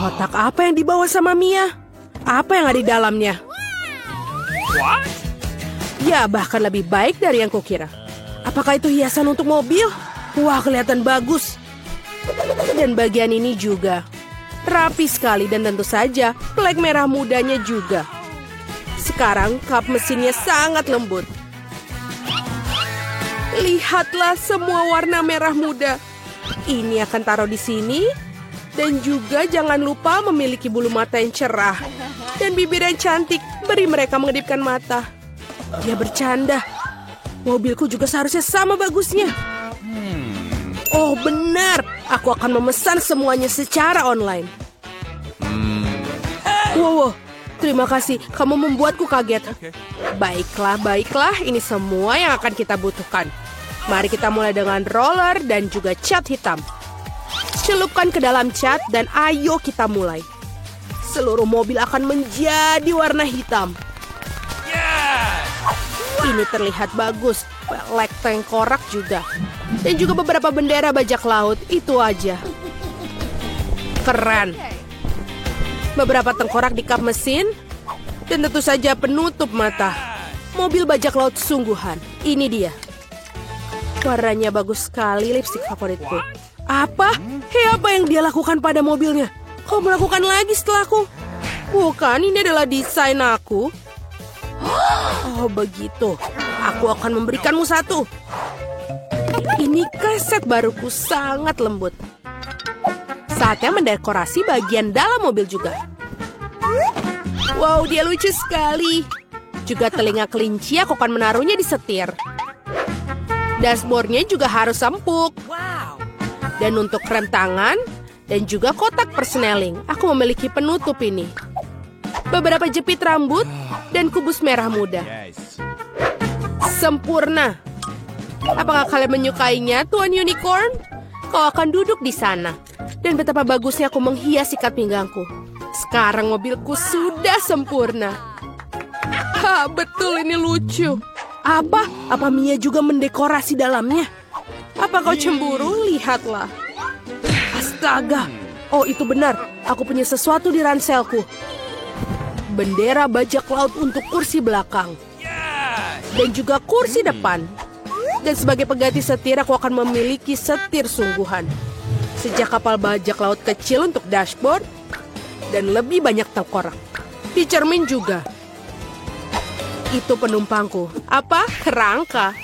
Kotak apa yang dibawa sama Mia? Apa yang ada di dalamnya? What? Ya, bahkan lebih baik dari yang kukira. Apakah itu hiasan untuk mobil? Wah, kelihatan bagus. Dan bagian ini juga. Rapi sekali dan tentu saja flek merah mudanya juga. Sekarang kap mesinnya sangat lembut. Lihatlah semua warna merah muda. Ini akan taruh di sini. Dan juga jangan lupa memiliki bulu mata yang cerah. Dan bibir yang cantik. Beri mereka mengedipkan mata. Dia bercanda. Mobilku juga seharusnya sama bagusnya. Oh benar. Aku akan memesan semuanya secara online. Wow, terima kasih. Kamu membuatku kaget. Baiklah, baiklah. Ini semua yang akan kita butuhkan. Mari kita mulai dengan roller dan juga cat hitam. Celupkan ke dalam cat dan ayo kita mulai. Seluruh mobil akan menjadi warna hitam. Ini terlihat bagus. Pelek tengkorak juga. Dan juga beberapa bendera bajak laut. Itu aja. Keren. Beberapa tengkorak di kap mesin. Dan tentu saja penutup mata. Mobil bajak laut sungguhan. Ini dia. Warnanya bagus sekali, lipstik favoritku. Apa? Hei, apa yang dia lakukan pada mobilnya? Kau melakukan lagi setelahku? Bukan, ini adalah desain aku. Oh, begitu. Aku akan memberikanmu satu. Ini kaset baruku sangat lembut. Saatnya mendekorasi bagian dalam mobil juga. Wow, dia lucu sekali. Juga telinga kelinci aku akan menaruhnya di setir. Dashboardnya juga harus empuk. Dan untuk rem tangan dan juga kotak persneling, aku memiliki penutup ini. Beberapa jepit rambut dan kubus merah muda. Sempurna. Apakah kalian menyukainya, Tuan Unicorn? Kau akan duduk di sana. Dan betapa bagusnya aku menghias ikat pinggangku. Sekarang mobilku sudah sempurna. Ha, betul ini lucu. Apa? Apa Mia juga mendekorasi dalamnya? Apa kau cemburu? Lihatlah. Astaga. Oh, itu benar. Aku punya sesuatu di ranselku. Bendera bajak laut untuk kursi belakang. Dan juga kursi depan. Dan sebagai pengganti setir, aku akan memiliki setir sungguhan. Sejak kapal bajak laut kecil untuk dashboard. Dan lebih banyak tengkorak. Di cermin juga. Itu penumpangku. Apa? Kerangka.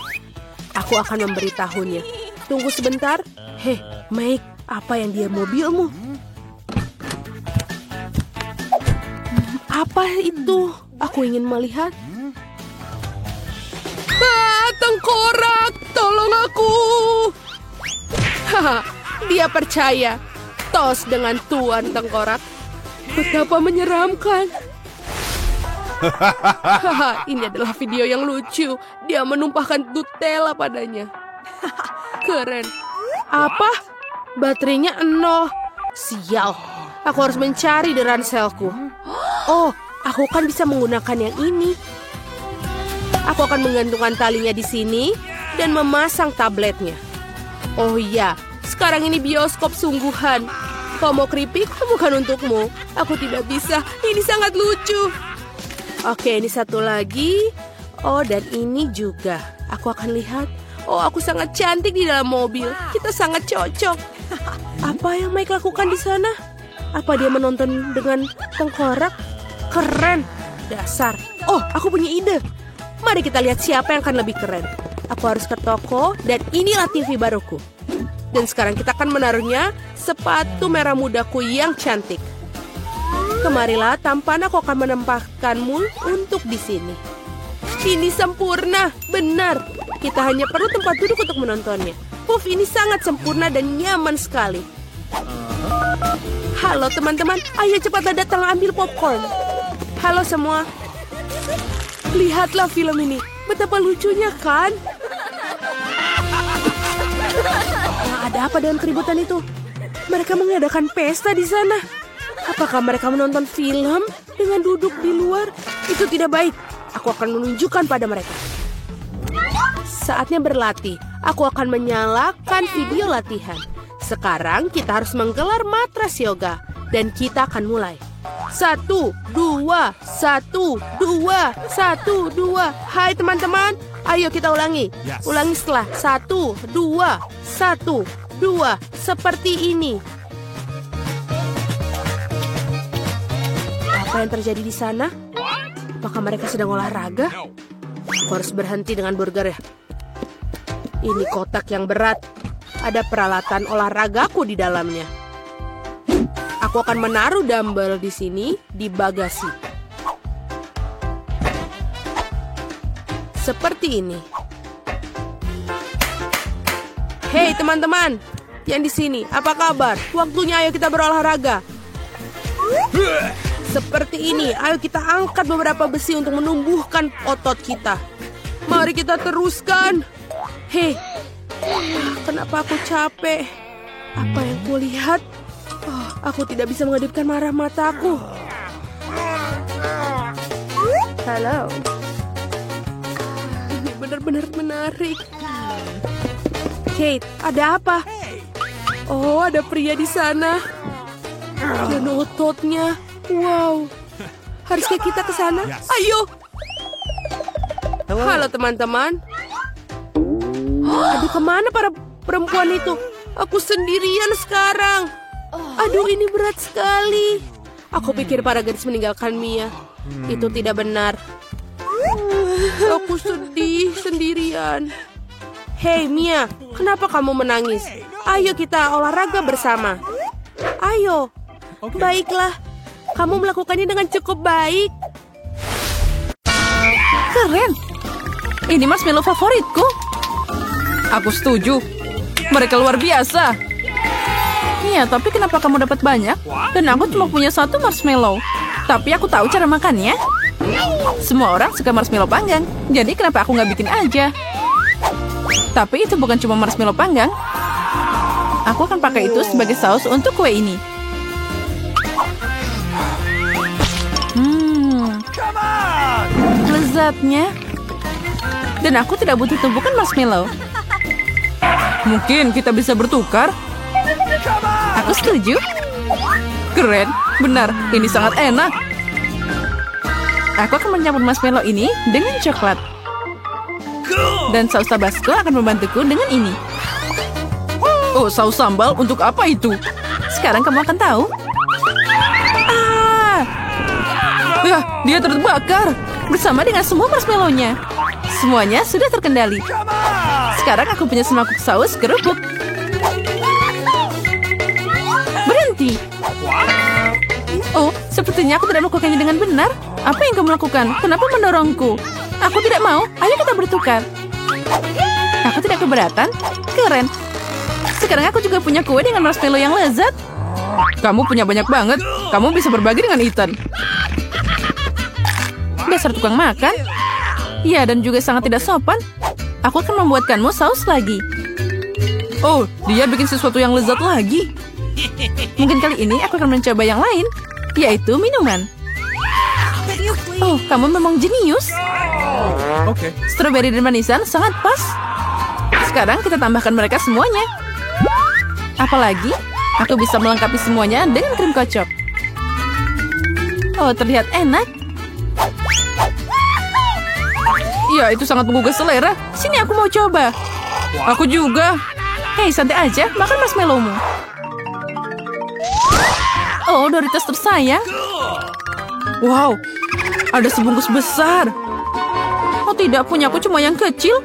Aku akan memberitahunya. Tunggu sebentar. Hei, Mike, apa yang di mobilmu? Apa itu? Aku ingin melihat. Ah, tengkorak! Tolong aku! Haha, dia percaya. Tos dengan Tuan Tengkorak. Betapa menyeramkan. Haha, ini adalah video yang lucu. Dia menumpahkan Nutella padanya. Keren. Apa? Baterainya 0. Sial. Aku harus mencari di ranselku. Oh, aku kan bisa menggunakan yang ini. Aku akan menggantungkan talinya di sini dan memasang tabletnya. Oh iya, sekarang ini bioskop sungguhan. Kau mau keripik? Bukan untukmu. Aku tidak bisa. Ini sangat lucu. Oke, ini satu lagi. Oh, dan ini juga. Aku akan lihat. Oh, aku sangat cantik di dalam mobil. Kita sangat cocok. Apa yang Mike lakukan di sana? Apa dia menonton dengan tengkorak? Keren. Dasar. Oh, aku punya ide. Mari kita lihat siapa yang akan lebih keren. Aku harus ke toko dan inilah TV baruku. Dan sekarang kita akan menaruhnya sepatu merah mudaku yang cantik. Kemarilah, tampan, aku akan menempatkanmu untuk di sini. Ini sempurna, benar. Kita hanya perlu tempat duduk untuk menontonnya. Puff, ini sangat sempurna dan nyaman sekali. Halo teman-teman, ayo cepatlah datang ambil popcorn. Halo semua. Lihatlah film ini, betapa lucunya kan? Nah, ada apa dengan keributan itu? Mereka mengadakan pesta di sana. Apakah mereka menonton film dengan duduk di luar? Itu tidak baik. Aku akan menunjukkan pada mereka. Saatnya berlatih. Aku akan menyalakan video latihan. Sekarang kita harus menggelar matras yoga. Dan kita akan mulai. 1, 2, 1, 2, 1, 2. Hai teman-teman, ayo kita ulangi. Ulangi setelah 1, 2, 1, 2. Seperti ini. Apa yang terjadi di sana? Apakah mereka sedang olahraga? Aku harus berhenti dengan burger ya. Ini kotak yang berat. Ada peralatan olahragaku di dalamnya. Aku akan menaruh dumbbell di sini di bagasi. Seperti ini. Hei teman-teman, yang di sini, apa kabar? Waktunya ayo kita berolahraga. Seperti ini, ayo kita angkat beberapa besi untuk menumbuhkan otot kita. Mari kita teruskan. Hei, kenapa aku capek? Apa yang kulihat? Oh, aku tidak bisa mengedipkan marah mataku. Halo. Ini benar-benar menarik. Kate, ada apa? Oh, ada pria di sana. Dan ototnya. Wow. Haruskah kita ke sana? Ayo. Halo teman-teman. Aduh, kemana para perempuan itu? Aku sendirian sekarang. Aduh, ini berat sekali. Aku pikir para gadis meninggalkan Mia. Itu tidak benar. Aku sedih sendirian. Hei Mia, kenapa kamu menangis? Ayo kita olahraga bersama. Ayo. Baiklah. Kamu melakukannya dengan cukup baik. Keren. Ini marshmallow favoritku. Aku setuju. Mereka luar biasa. Iya, tapi kenapa kamu dapat banyak? Dan aku cuma punya 1 marshmallow. Tapi aku tahu cara makannya. Semua orang suka marshmallow panggang. Jadi kenapa aku nggak bikin aja? Tapi itu bukan cuma marshmallow panggang. Aku akan pakai itu sebagai saus untuk kue ini. Lezatnya. Dan aku tidak butuh tumpukan marshmallow. Mungkin kita bisa bertukar. Aku setuju. Keren, benar. Ini sangat enak. Aku akan mencampur marshmallow ini dengan coklat. Dan saus Tabasco akan membantuku dengan ini. Oh, saus sambal untuk apa itu? Sekarang kamu akan tahu. Ah, dia terbakar bersama dengan semua marshmallow-nya. Semuanya sudah terkendali. Sekarang aku punya semangkuk saus kerupuk. Berhenti. Oh, sepertinya aku tidak melakukannya dengan benar. Apa yang kamu lakukan? Kenapa mendorongku? Aku tidak mau. Ayo kita bertukar. Aku tidak keberatan. Keren. Sekarang aku juga punya kue dengan marshmallow yang lezat. Kamu punya banyak banget. Kamu bisa berbagi dengan Ethan. Dasar tukang makan. Ya, dan juga sangat tidak sopan. Aku akan membuatkanmu saus lagi. Oh, dia bikin sesuatu yang lezat lagi. Mungkin kali ini aku akan mencoba yang lain, yaitu minuman. Oh, kamu memang jenius. Strawberry dan manisan sangat pas. Sekarang kita tambahkan mereka semuanya. Apalagi, aku bisa melengkapi semuanya dengan krim kocok. Oh, terlihat enak. Ya, itu sangat menggugah selera. Sini aku mau coba. Aku juga. Hei, santai aja. Makan marshmallow-mu. Oh, Doritos tersayang. Wow, ada sebungkus besar. Oh tidak, punya aku cuma yang kecil.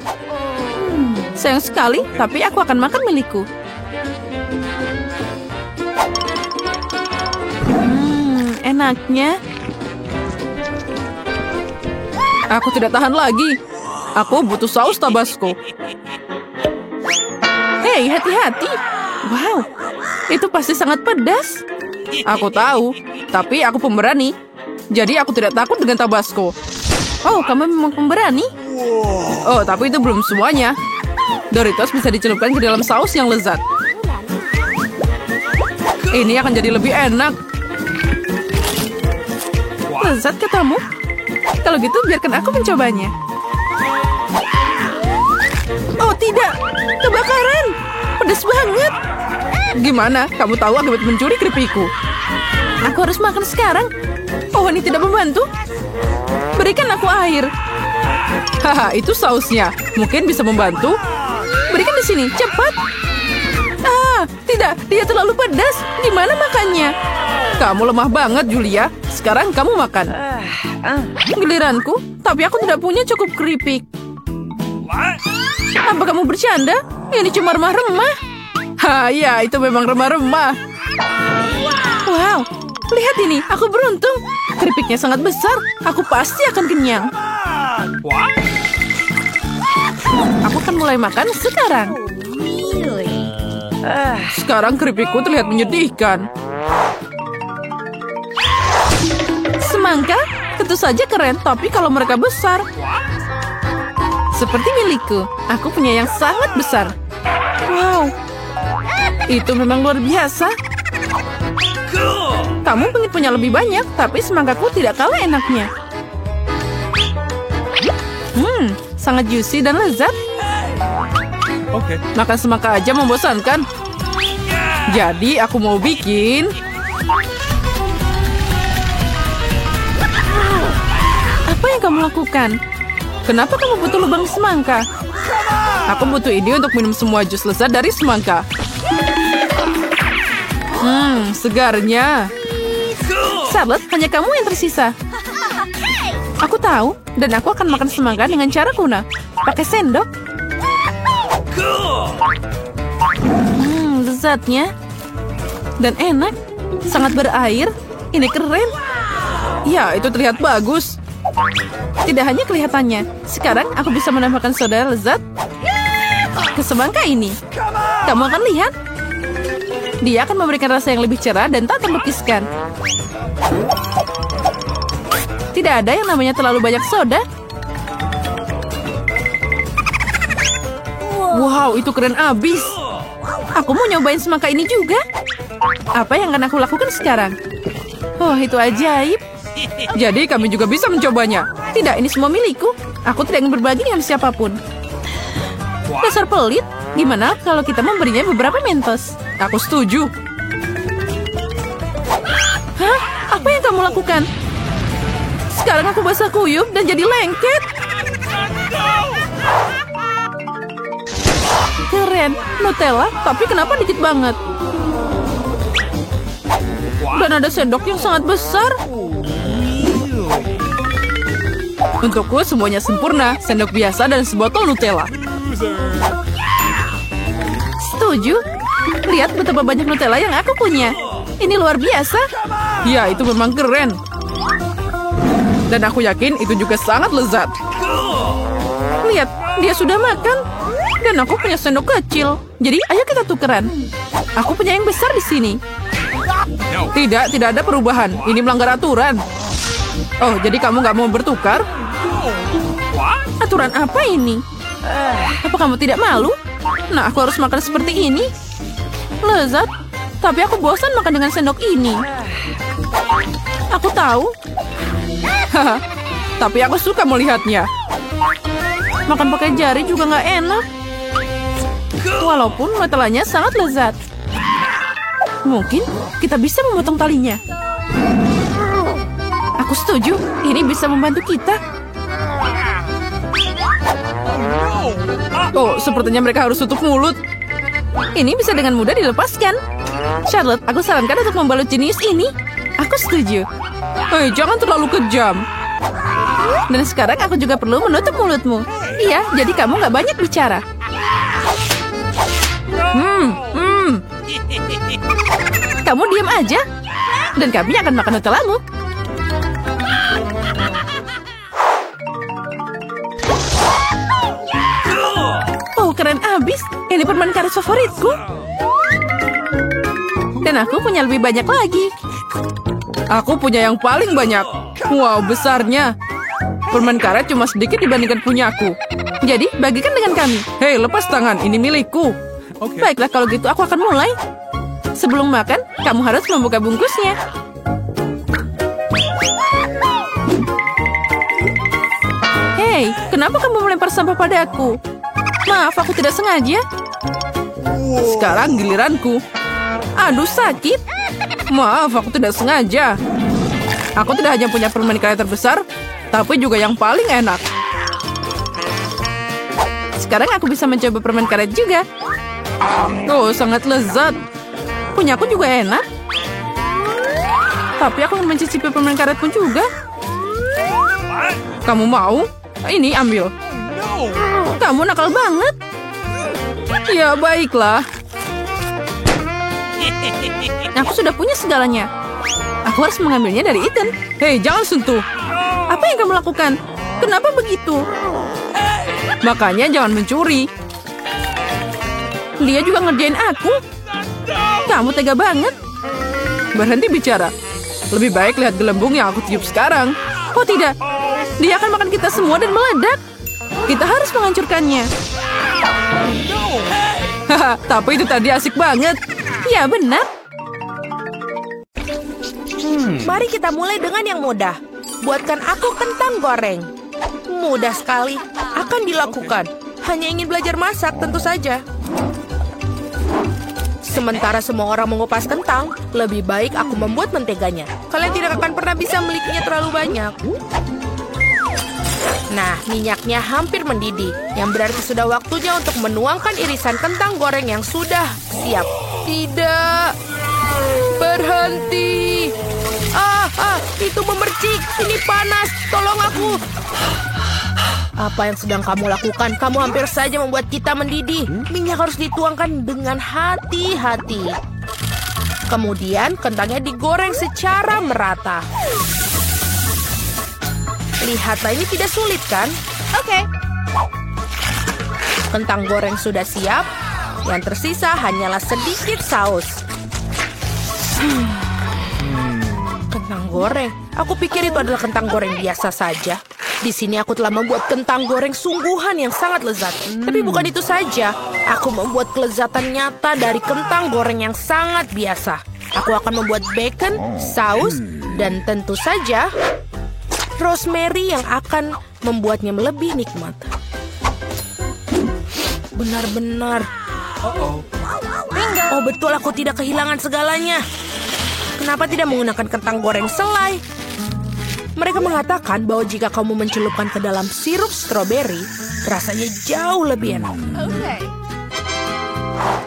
Sayang sekali, tapi aku akan makan milikku. Enaknya. Aku tidak tahan lagi. Aku butuh saus Tabasco. Hei, hati-hati. Wow, itu pasti sangat pedas. Aku tahu, tapi aku pemberani. Jadi aku tidak takut dengan Tabasco. Oh, kamu memang pemberani? Oh, tapi itu belum semuanya. Doritos bisa dicelupkan ke dalam saus yang lezat. Ini akan jadi lebih enak. Lezat katamu? Kalau gitu biarkan aku mencobanya. Oh tidak, kebakaran. Pedas banget. Gimana? Kamu tahu akibat mencuri keripikku? Aku harus makan sekarang. Oh, ini tidak membantu. Berikan aku air. Haha, itu sausnya. Mungkin bisa membantu. Berikan di sini, cepat. Ah, tidak, dia terlalu pedas. Gimana makannya? Kamu lemah banget, Julia. Sekarang kamu makan. Giliranku, tapi aku tidak punya cukup keripik. What? Apa kamu bercanda? Ini cuma remah-remah. Ha, ya, itu memang remah-remah. Wow, lihat ini, aku beruntung. Keripiknya sangat besar. Aku pasti akan kenyang. What? Aku akan mulai makan sekarang. Sekarang keripikku terlihat menyedihkan. Semangka? Tentu saja keren, tapi kalau mereka besar. Seperti milikku, aku punya yang sangat besar. Wow, itu memang luar biasa. Kamu ingin punya lebih banyak, tapi semangkaku tidak kalah enaknya. Sangat juicy dan lezat. Okay. Makan semangka aja membosankan. Jadi aku mau bikin... Apa yang kamu lakukan? Kenapa kamu butuh lubang semangka? Aku butuh ini untuk minum semua jus lezat dari semangka. Segarnya. Charlotte, hanya kamu yang tersisa. Aku tahu, dan aku akan makan semangka dengan cara kuna. Pakai sendok. Lezatnya. Dan enak. Sangat berair. Ini keren. Ya, itu terlihat bagus. Tidak hanya kelihatannya. Sekarang aku bisa menambahkan soda lezat ke semangka ini. Kamu akan lihat. Dia akan memberikan rasa yang lebih cerah dan tak terlukiskan. Tidak ada yang namanya terlalu banyak soda. Wow, itu keren abis. Aku mau nyobain semangka ini juga. Apa yang akan aku lakukan sekarang? Oh, itu ajaib. Jadi kami juga bisa mencobanya. Tidak, ini semua milikku. Aku tidak ingin berbagi dengan siapapun. Dasar pelit. Gimana kalau kita memberinya beberapa Mentos? Aku setuju. Hah? Apa yang kamu lakukan? Sekarang aku basah kuyup dan jadi lengket. Keren, Nutella, tapi kenapa dikit banget? Dan ada sendok yang sangat besar. Untukku semuanya sempurna, sendok biasa dan sebotol Nutella. Setuju. Lihat betapa banyak Nutella yang aku punya. Ini luar biasa. Ya, itu memang keren. Dan aku yakin itu juga sangat lezat. Lihat, dia sudah makan. Dan aku punya sendok kecil. Jadi, ayo kita tukeran. Aku punya yang besar di sini. Tidak ada perubahan. Ini melanggar aturan. Oh, jadi kamu nggak mau bertukar? Aturan apa ini? Apa kamu tidak malu? Nah, aku harus makan seperti ini. Lezat. Tapi aku bosan makan dengan sendok ini. Aku tahu. Haha. Tapi aku suka melihatnya. Makan pakai jari juga nggak enak. Walaupun Nutellanya sangat lezat. Mungkin kita bisa memotong talinya. Aku setuju. Ini bisa membantu kita. Oh, sepertinya mereka harus tutup mulut. Ini bisa dengan mudah dilepaskan. Charlotte, aku sarankan untuk membalut jenius ini. Aku setuju. Hei, jangan terlalu kejam. Dan sekarang aku juga perlu menutup mulutmu. Iya, jadi kamu nggak banyak bicara. Kamu diam aja. Dan kami akan makan Nutellamu. Oh, keren abis. Ini permen karet favoritku. Dan aku punya lebih banyak lagi. Aku punya yang paling banyak. Wow, besarnya. Permen karet cuma sedikit dibandingkan punyaku. Jadi, bagikan dengan kami. Hei, lepas tangan. Ini milikku. Baiklah, kalau gitu aku akan mulai. Sebelum makan, kamu harus membuka bungkusnya. Hei, kenapa kamu melempar sampah padaku? Maaf, aku tidak sengaja. Sekarang giliranku. Aduh, sakit. Maaf, aku tidak sengaja. Aku tidak hanya punya permen karet terbesar, tapi juga yang paling enak. Sekarang aku bisa mencoba permen karet juga. Oh, sangat lezat. Punyaku juga enak. Tapi aku ingin mencicipi permen karet pun juga. Kamu mau? Ini ambil. Kamu nakal banget. Ya, baiklah. Aku sudah punya segalanya. Aku harus mengambilnya dari Ethan. Hei, jangan sentuh. Apa yang kamu lakukan? Kenapa begitu? Makanya jangan mencuri. Dia juga ngerjain aku. Kamu tega banget. Berhenti bicara. Lebih baik lihat gelembung yang aku tiup sekarang. Oh tidak, dia akan makan kita semua dan meledak. Kita harus menghancurkannya. Haha, tapi itu tadi asik banget. Ya benar. Mari kita mulai dengan yang mudah. Buatkan aku kentang goreng. Mudah sekali. Akan dilakukan. Hanya ingin belajar masak, tentu saja. Sementara semua orang mengupas kentang, lebih baik aku membuat menteganya. Kalian tidak akan pernah bisa memilikinya terlalu banyak. Nah, minyaknya hampir mendidih, yang berarti sudah waktunya untuk menuangkan irisan kentang goreng yang sudah siap. Tidak. Berhenti. Itu memercik. Ini panas. Tolong aku. Apa yang sedang kamu lakukan? Kamu hampir saja membuat kita mendidih. Minyak harus dituangkan dengan hati-hati. Kemudian kentangnya digoreng secara merata. Lihatlah, ini tidak sulit kan? Oke. Kentang goreng sudah siap. Yang tersisa hanyalah sedikit saus. Kentang goreng. Aku pikir itu adalah kentang goreng biasa saja. Di sini aku telah membuat kentang goreng sungguhan yang sangat lezat. Tapi bukan itu saja. Aku membuat kelezatan nyata dari kentang goreng yang sangat biasa. Aku akan membuat bacon, saus, dan tentu saja rosemary yang akan membuatnya lebih nikmat. Benar-benar. Oh betul, aku tidak kehilangan segalanya. Kenapa tidak menggunakan kentang goreng selai? Mereka mengatakan bahwa jika kamu mencelupkan ke dalam sirup stroberi, rasanya jauh lebih enak.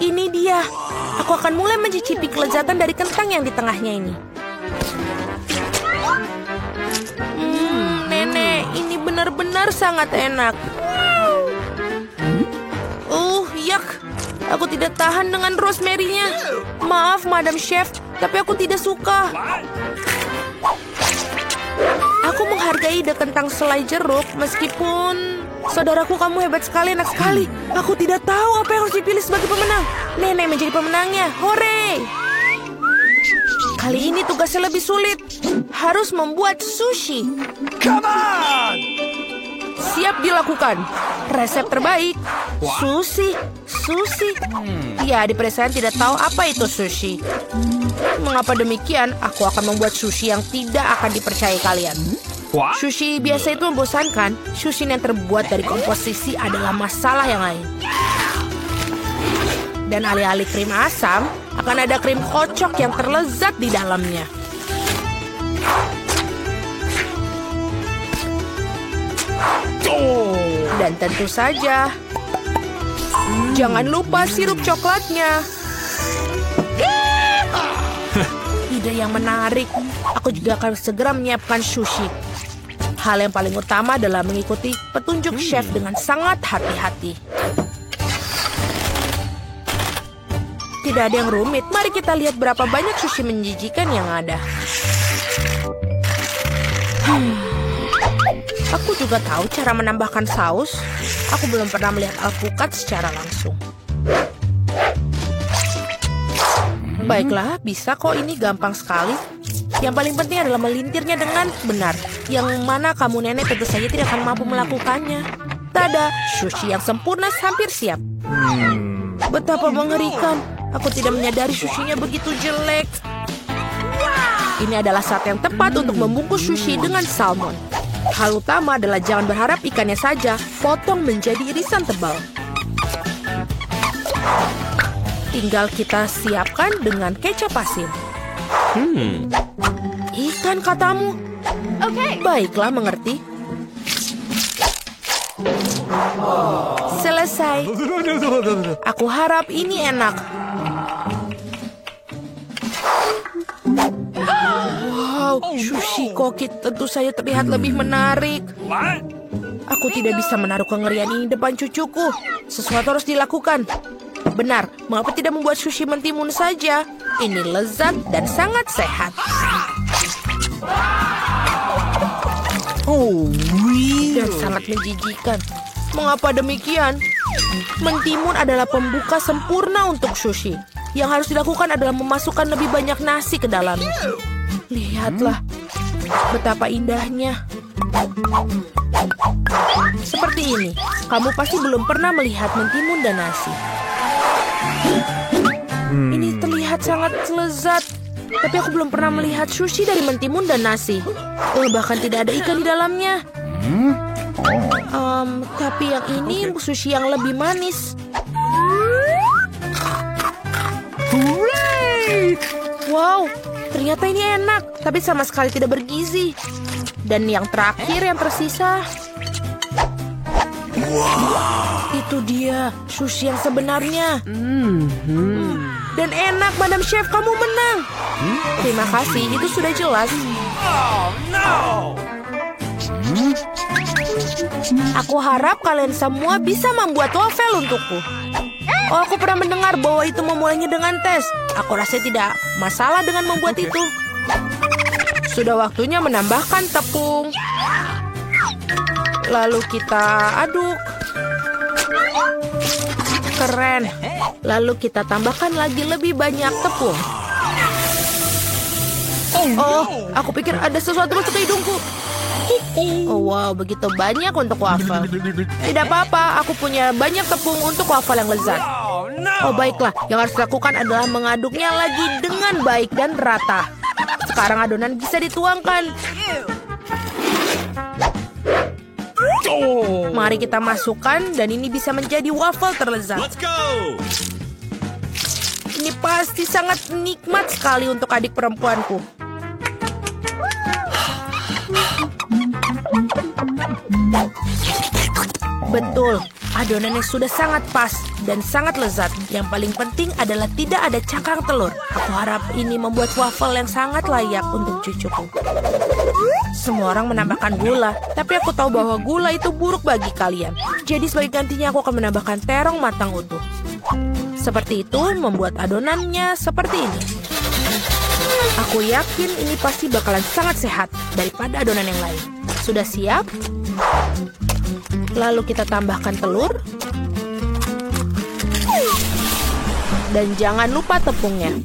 Ini dia. Aku akan mulai mencicipi kelezatan dari kentang yang di tengahnya ini. Nenek, ini benar-benar sangat enak. Yak. Aku tidak tahan dengan rosemary-nya. Maaf, Madam Chef, tapi aku tidak suka. Aku menghargai ide kentang selai jeruk, meskipun... Saudaraku, kamu hebat sekali, enak sekali. Aku tidak tahu apa yang harus dipilih sebagai pemenang. Nenek menjadi pemenangnya. Hore! Kali ini tugasnya lebih sulit. Harus membuat sushi. Come on! Siap dilakukan. Resep terbaik. Sushi. Ya, di pedesaan tidak tahu apa itu sushi. Mengapa demikian? Aku akan membuat sushi yang tidak akan dipercayai kalian. Sushi biasa itu membosankan. Sushi yang terbuat dari komposisi adalah masalah yang lain. Dan alih-alih krim asam, akan ada krim kocok yang terlezat di dalamnya. Dan tentu saja, jangan lupa sirup coklatnya. Ide yang menarik. Aku juga akan segera menyiapkan sushi. Hal yang paling utama adalah mengikuti petunjuk chef dengan sangat hati-hati. Tidak ada yang rumit. Mari kita lihat berapa banyak sushi menjijikan yang ada. Aku juga tahu cara menambahkan saus. Aku belum pernah melihat alpukat secara langsung. Baiklah, bisa kok, ini gampang sekali. Yang paling penting adalah melintirnya dengan benar. Yang mana kamu nenek tentu saja tidak akan mampu melakukannya. Tada, sushi yang sempurna hampir siap. Betapa mengerikan. Aku tidak menyadari sushinya begitu jelek. Ini adalah saat yang tepat untuk membungkus sushi dengan salmon. Hal utama adalah jangan berharap ikannya saja, potong menjadi irisan tebal. Tinggal kita siapkan dengan kecap asin. Ikan katamu? Oke. Baiklah, mengerti. Selesai. Aku harap ini enak. Wow, sushi koki tentu saja terlihat lebih menarik. What? Aku tidak bisa menaruh kengerian ini depan cucuku. Sesuatu harus dilakukan. Benar, mengapa tidak membuat sushi mentimun saja? Ini lezat dan sangat sehat. Dan sangat menjijikan. Mengapa demikian? Mentimun adalah pembuka sempurna untuk sushi. Yang harus dilakukan adalah memasukkan lebih banyak nasi ke dalamnya. Lihatlah betapa indahnya. Seperti ini. Kamu pasti belum pernah melihat mentimun dan nasi. Ini terlihat sangat lezat. Tapi aku belum pernah melihat sushi dari mentimun dan nasi. Bahkan tidak ada ikan di dalamnya. Tapi yang ini sushi yang lebih manis. Wow, ternyata ini enak. Tapi sama sekali tidak bergizi. Dan yang terakhir yang tersisa. Itu dia sushi yang sebenarnya. Dan enak, Madam Chef, kamu menang. Terima kasih, itu sudah jelas. Oh, no! Aku harap kalian semua bisa membuat wafel untukku. Oh, aku pernah mendengar bahwa itu memulainya dengan tes. Aku rasa tidak masalah dengan membuat itu. Sudah waktunya menambahkan tepung. Lalu kita aduk. Keren. Lalu kita tambahkan lagi lebih banyak tepung. Oh, aku pikir ada sesuatu masuk ke hidungku. Oh, wow, begitu banyak untuk wafel. Tidak apa-apa, aku punya banyak tepung untuk wafel yang lezat. Oh, baiklah. Yang harus dilakukan adalah mengaduknya lagi dengan baik dan rata. Sekarang adonan bisa dituangkan. Mari kita masukkan dan ini bisa menjadi wafel terlezat. Let's go! Ini pasti sangat nikmat sekali untuk adik perempuanku. Betul, adonannya sudah sangat pas dan sangat lezat. Yang paling penting adalah tidak ada cangkang telur. Aku harap ini membuat wafel yang sangat layak untuk cucuku. Semua orang menambahkan gula, tapi aku tahu bahwa gula itu buruk bagi kalian. Jadi sebagai gantinya aku akan menambahkan terong matang utuh. Seperti itu membuat adonannya seperti ini. Aku yakin ini pasti bakalan sangat sehat daripada adonan yang lain. Sudah siap? Lalu kita tambahkan telur. Dan jangan lupa tepungnya.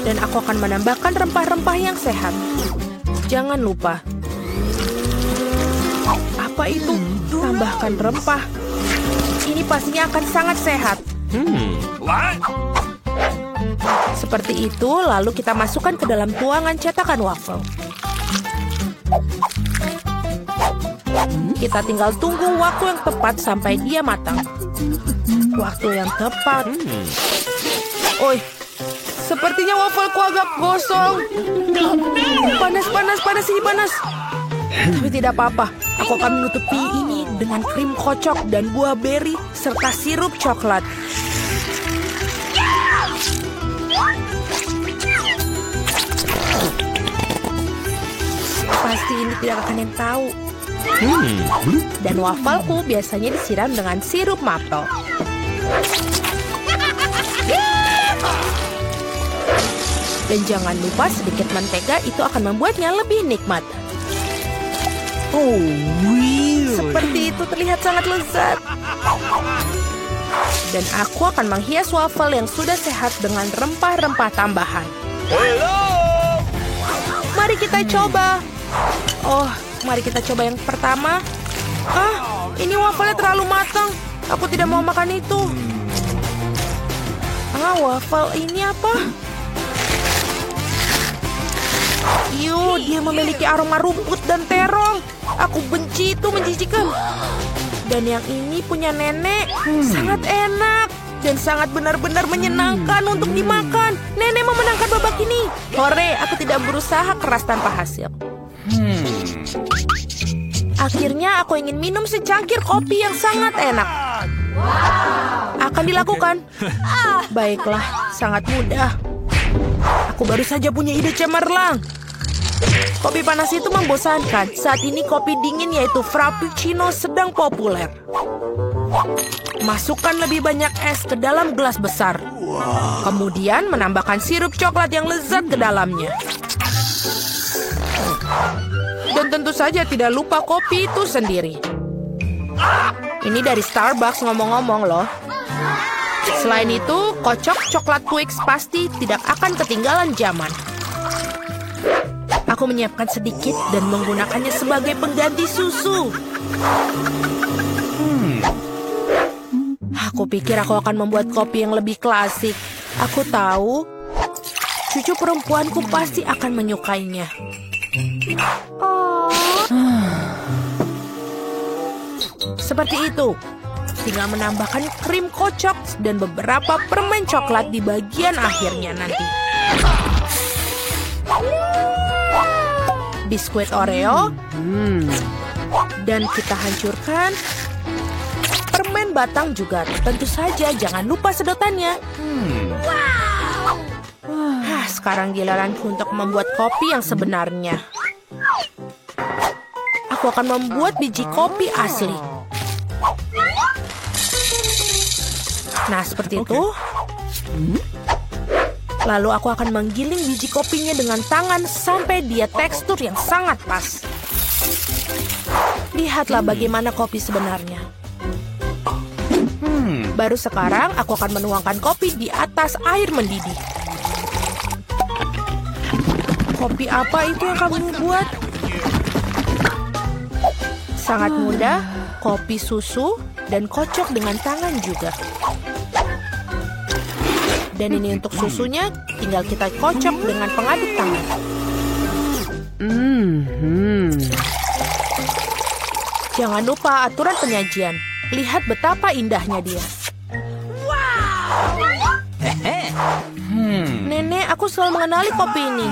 Dan aku akan menambahkan rempah-rempah yang sehat. Jangan lupa. Apa itu? Tambahkan rempah. Ini pastinya akan sangat sehat. What? Seperti itu, lalu kita masukkan ke dalam tuangan cetakan wafel. Kita tinggal tunggu waktu yang tepat sampai dia matang. Waktu yang tepat. Oi, sepertinya wafelku agak gosong. Panas, panas, panas, ini panas. Tapi tidak apa-apa. Aku akan menutupi ini dengan krim kocok dan buah beri serta sirup coklat. Pasti ini tidak akan yang tahu. Dan wafelku biasanya disiram dengan sirup maple. Dan jangan lupa sedikit mentega, itu akan membuatnya lebih nikmat. Seperti itu terlihat sangat lezat. Dan aku akan menghias wafel yang sudah sehat dengan rempah-rempah tambahan. Mari kita coba. Oh, mari kita coba yang pertama. Ini wafelnya terlalu matang. Aku tidak mau makan itu. Wafel ini apa? Dia memiliki aroma rumput dan terong. Aku benci itu, menjijikan. Dan yang ini punya nenek. Sangat enak. dan sangat benar-benar menyenangkan untuk dimakan. Nenek memenangkan babak ini. Hore, aku tidak berusaha keras tanpa hasil. Akhirnya aku ingin minum secangkir kopi yang sangat enak. Akan dilakukan. Baiklah, sangat mudah. Aku baru saja punya ide cemerlang. Kopi panas itu membosankan. Saat ini kopi dingin yaitu Frappuccino sedang populer. Masukkan lebih banyak es ke dalam gelas besar. Kemudian menambahkan sirup coklat yang lezat ke dalamnya. Dan tentu saja tidak lupa kopi itu sendiri. Ini dari Starbucks ngomong-ngomong loh. Selain itu, kocok coklat Twix pasti tidak akan ketinggalan zaman. Aku menyiapkan sedikit dan menggunakannya sebagai pengganti susu. Aku pikir aku akan membuat kopi yang lebih klasik. Aku tahu, cucu perempuanku pasti akan menyukainya. Seperti itu. Tinggal menambahkan krim kocok dan beberapa permen coklat di bagian akhirnya nanti. Biskuit Oreo. Dan kita hancurkan permen batang juga. Tentu saja jangan lupa sedotannya. Sekarang giliranku untuk membuat kopi yang sebenarnya. Aku akan membuat biji kopi asli. Nah, seperti itu. Lalu aku akan menggiling biji kopinya dengan tangan sampai dia tekstur yang sangat pas. Lihatlah bagaimana kopi sebenarnya. Baru sekarang aku akan menuangkan kopi di atas air mendidih. Kopi apa itu yang kamu buat? Sangat mudah, kopi susu dan kocok dengan tangan juga. Dan ini untuk susunya, tinggal kita kocok dengan pengaduk tangan. Jangan lupa aturan penyajian. Lihat betapa indahnya dia. Nenek, aku selalu mengenali kopi ini.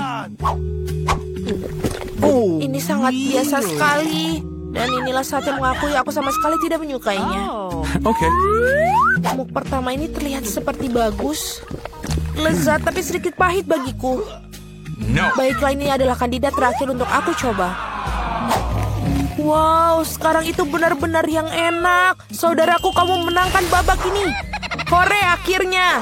Ini sangat biasa sekali. Dan inilah saat yang mengakui aku sama sekali tidak menyukainya. Oke. Muk pertama ini terlihat seperti bagus. Lezat tapi sedikit pahit bagiku. No. Baiklah, ini adalah kandidat terakhir untuk aku coba. Wow, sekarang itu benar-benar yang enak. Saudaraku, kamu menangkan babak ini. Hore, akhirnya.